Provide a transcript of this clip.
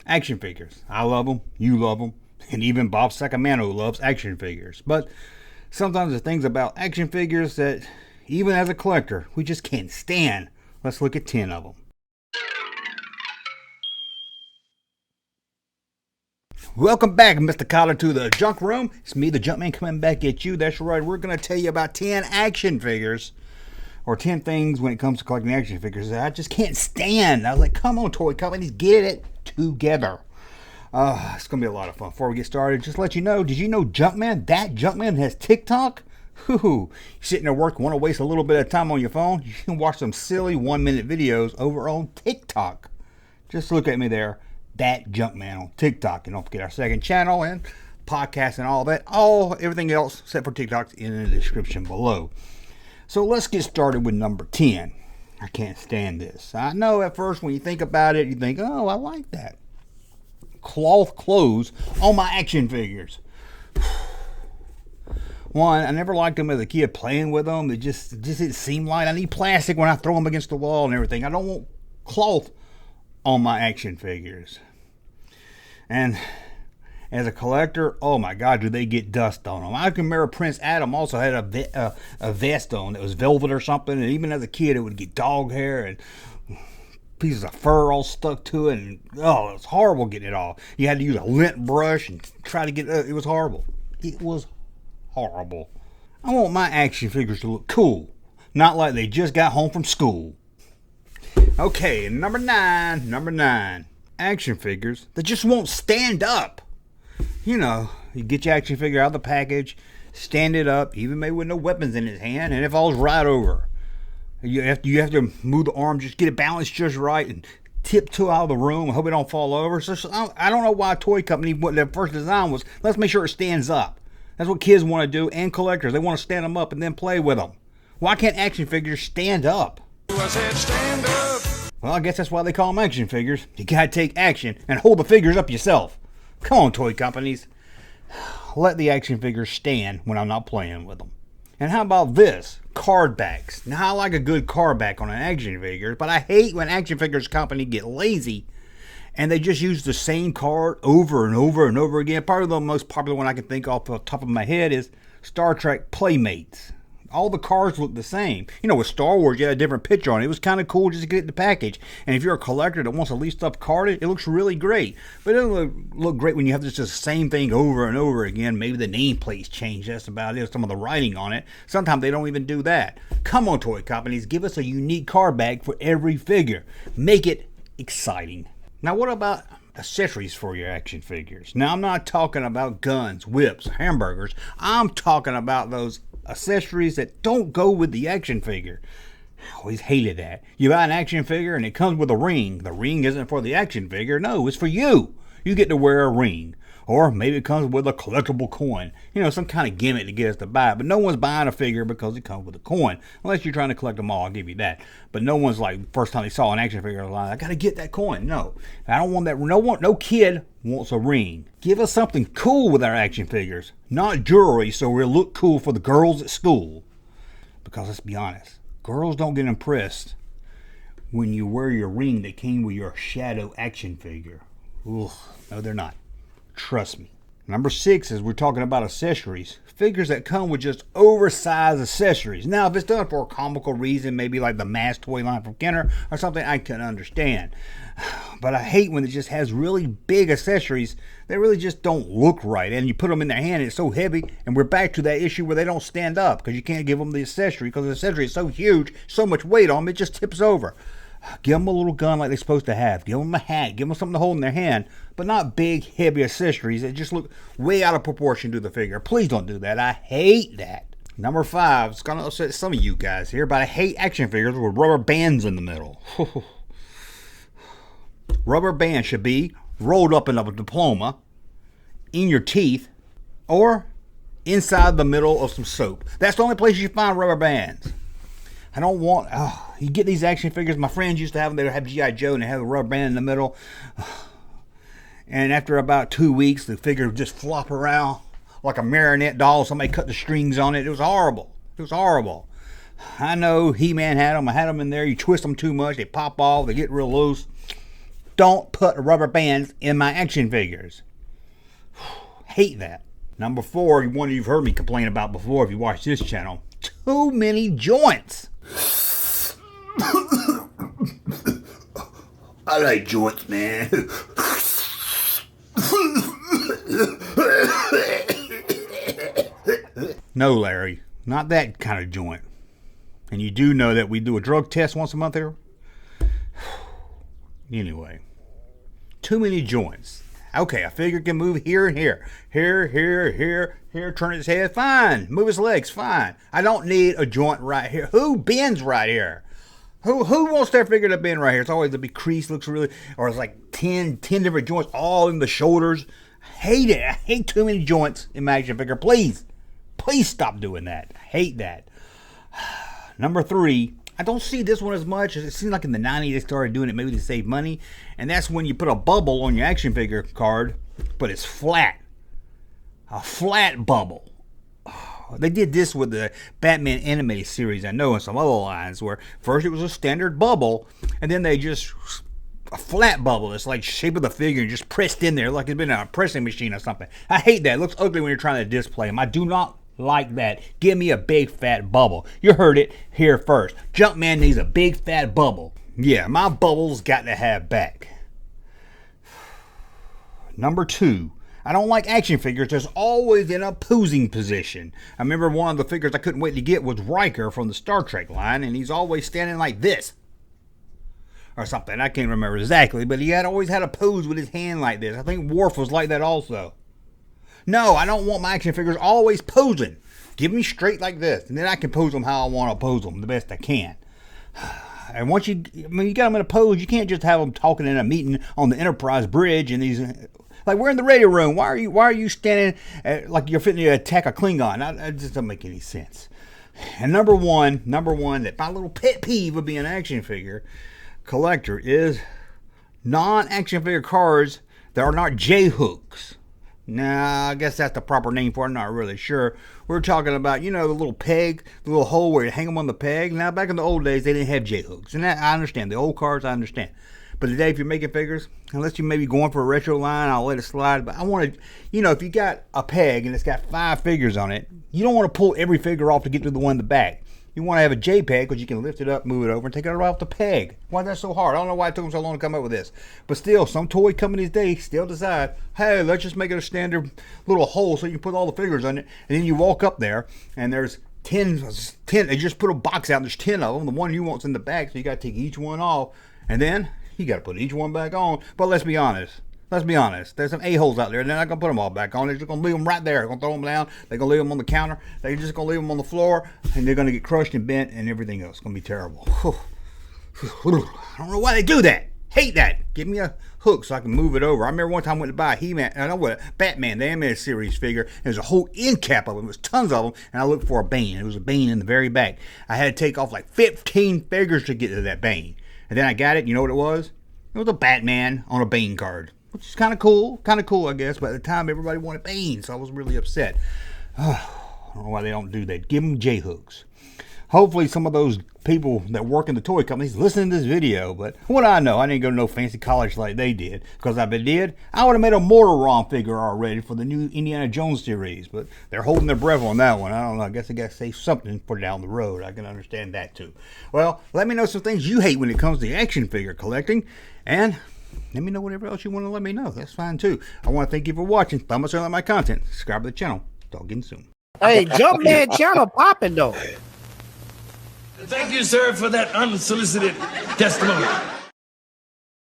Action figures. I love them. You love them. And even Bob Sacamano loves action figures. But sometimes there's things about action figures that, even as a collector, we just can't stand. Let's look at 10 of them. Welcome back, Mr. Collar, to the Junk Room. It's me, the Junkman, coming back at you. That's right. We're going to tell you about 10 action figures. Or 10 things when it comes to collecting action figures that I just can't stand. I was like, come on, toy companies, get it together. It's going to be a lot of fun. Before we get started, just to let you know, did you know Junkman, that Junkman has TikTok? You're sitting there working, want to waste a little bit of time on your phone? You can watch some silly 1-minute videos over on TikTok. Just look at me there, that Junkman on TikTok. And don't forget our second channel and podcast and all that. Everything else except for TikTok's in the description below. So let's get started with number 10. I can't stand this. I know at first when you think about it, you think, oh, I like that. Cloth clothes on my action figures. One, I never liked them as a kid playing with them. It just didn't seem like I need plastic when I throw them against the wall and everything. I don't want cloth on my action figures. And as a collector, oh my God, do they get dust on them. I can remember Prince Adam also had a vest on that was velvet or something, and even as a kid it would get dog hair and pieces of fur all stuck to it, and it was horrible getting it off. You had to use a lint brush and try to get it was horrible. It was horrible. I want my action figures to look cool, not like they just got home from school. Okay, number nine. Action figures that just won't stand up. You know, you get your action figure out of the package, stand it up, even maybe with no weapons in his hand, and it falls right over. You have to move the arm, just get it balanced just right, and tiptoe out of the room. I hope it don't fall over. So I don't know why a toy company, what their first design was, let's make sure it stands up. That's what kids want to do, and collectors. They want to stand them up and then play with them. Why can't action figures stand up? I said stand up. Well, I guess that's why they call them action figures. You gotta take action and hold the figures up yourself. Come on, toy companies. Let the action figures stand when I'm not playing with them. And how about this? Card backs. Now, I like a good card back on an action figure, but I hate when action figures company get lazy and they just use the same card over and over and over again. Probably the most popular one I can think off the top of my head is Star Trek Playmates. All the cards look the same. You know, with Star Wars, you had a different picture on it. It was kind of cool just to get the package. And if you're a collector that wants to leave stuff carded, it looks really great. But it doesn't look great when you have just the same thing over and over again. Maybe the nameplates change. That's about it. Some of the writing on it. Sometimes they don't even do that. Come on, toy companies. Give us a unique card bag for every figure. Make it exciting. Now, what about accessories for your action figures? Now, I'm not talking about guns, whips, hamburgers. I'm talking about those accessories that don't go with the action figure. I always hated that. You buy an action figure and it comes with a ring. The ring isn't for the action figure. No, it's for you. You get to wear a ring. Or maybe it comes with a collectible coin. You know, some kind of gimmick to get us to buy it. But no one's buying a figure because it comes with a coin. Unless you're trying to collect them all, I'll give you that. But no one's like, first time they saw an action figure, like, I gotta get that coin. No. I don't want that. No kid wants a ring. Give us something cool with our action figures. Not jewelry so we'll look cool for the girls at school. Because let's be honest, girls don't get impressed when you wear your ring that came with your shadow action figure. Ugh, no, they're not. Trust me. Number 6 is we're talking about accessories. Figures that come with just oversized accessories. Now, if it's done for a comical reason, maybe like the Mass toy line from Kenner or something, I can understand. But I hate when it just has really big accessories that really just don't look right. And you put them in their hand, and it's so heavy. And we're back to that issue where they don't stand up because you can't give them the accessory because the accessory is so huge, so much weight on them, it just tips over. Give them a little gun like they're supposed to have. Give them a hat. Give them something to hold in their hand. But not big, heavy accessories that just look way out of proportion to the figure. Please don't do that. I hate that. Number 5. It's going to upset some of you guys here, but I hate action figures with rubber bands in the middle. Rubber band should be rolled up in a diploma, in your teeth, or inside the middle of some soap. That's the only place you find rubber bands. I don't want, you get these action figures, my friends used to have them, they would have G.I. Joe and they have a rubber band in the middle. And after about 2 weeks, the figure would just flop around like a marionette doll. Somebody cut the strings on it. It was horrible. It was horrible. I know He-Man had them. I had them in there. You twist them too much, they pop off, they get real loose. Don't put rubber bands in my action figures. Hate that. Number 4, one you've heard me complain about before if you watch this channel. Too many joints. I like joints, man. No, Larry, not that kind of joint. And you do know that we do a drug test once a month here? Anyway, too many joints. Okay, a figure can move here and here. Here, turn its head, fine. Move its legs, fine. I don't need a joint right here. Who bends right here? Who wants their figure to bend right here? It's always a big crease, looks really, or it's like 10 different joints all in the shoulders. I hate it. I hate too many joints in my action figure. Please stop doing that. I hate that. Number 3, I don't see this one as much. It seems like in the 90s they started doing it maybe to save money. And that's when you put a bubble on your action figure card, but it's flat. A flat bubble. They did this with the Batman animated series, I know, in some other lines, where first it was a standard bubble, and then they just, a flat bubble. It's like shape of the figure and just pressed in there like it's been on a pressing machine or something. I hate that. It looks ugly when you're trying to display them. I do not like that. Give me a big fat bubble. You heard it here first. Junkman needs a big fat bubble. Yeah, my bubble's got to have back. Number 2. I don't like action figures that's always in a posing position. I remember one of the figures I couldn't wait to get was Riker from the Star Trek line, and he's always standing like this. Or something. I can't remember exactly, but he always had a pose with his hand like this. I think Worf was like that also. No, I don't want my action figures always posing. Give me straight like this, and then I can pose them how I want to pose them the best I can. And once you got them in a pose, you can't just have them talking in a meeting on the Enterprise bridge and these... Like, we're in the radio room. Why are you standing like you're fitting to attack a Klingon? It just doesn't make any sense. And number one, that my little pet peeve of being an action figure collector is non-action figure cards that are not J-hooks. Nah, I guess that's the proper name for it. I'm not really sure. We're talking about, the little peg, the little hole where you hang them on the peg. Now, back in the old days, they didn't have J-hooks. And that, I understand. The old cards, I understand. But today, if you're making figures, unless you may be going for a retro line, I'll let it slide. But I want to, if you got a peg and it's got 5 figures on it, you don't want to pull every figure off to get to the one in the back. You want to have a J peg because you can lift it up, move it over, and take it right off the peg. Why is that so hard? I don't know why it took them so long to come up with this. But still, some toy companies today still decide, hey, let's just make it a standard little hole so you can put all the figures on it. And then you walk up there, and there's 10. They just put a box out, and there's 10 of them. The one you want's in the back, so you got to take each one off. And then you got to put each one back on. But let's be honest. There's some a-holes out there. They're not going to put them all back on. They're just going to leave them right there. They're going to throw them down. They're going to leave them on the counter. They're just going to leave them on the floor. And they're going to get crushed and bent and everything else. It's going to be terrible. I don't know why they do that. Hate that. Give me a hook so I can move it over. I remember one time I went to buy a Batman, the animated series figure. There's a whole end cap of them. There was tons of them. And I looked for a Bane. It was a Bane in the very back. I had to take off like 15 figures to get to that Bane. And then I got it. You know what it was? It was a Batman on a Bane card. Which is kind of cool, I guess. But at the time, everybody wanted Bane, so I was really upset. I don't know why they don't do that. Give them J-hooks. Hopefully, some of those people that work in the toy companies listen to this video. But what do I know? I didn't go to no fancy college like they did. Because if I did, I would have made a Mortal ROM figure already for the new Indiana Jones series. But they're holding their breath on that one. I don't know. I guess they got to save something for down the road. I can understand that too. Well, let me know some things you hate when it comes to action figure collecting. And let me know whatever else you want to let me know. That's fine too. I want to thank you for watching. Thumbs up on my content. Subscribe to the channel. Talk again soon. Hey, Junkman channel popping though. Thank you, sir, for that unsolicited testimony.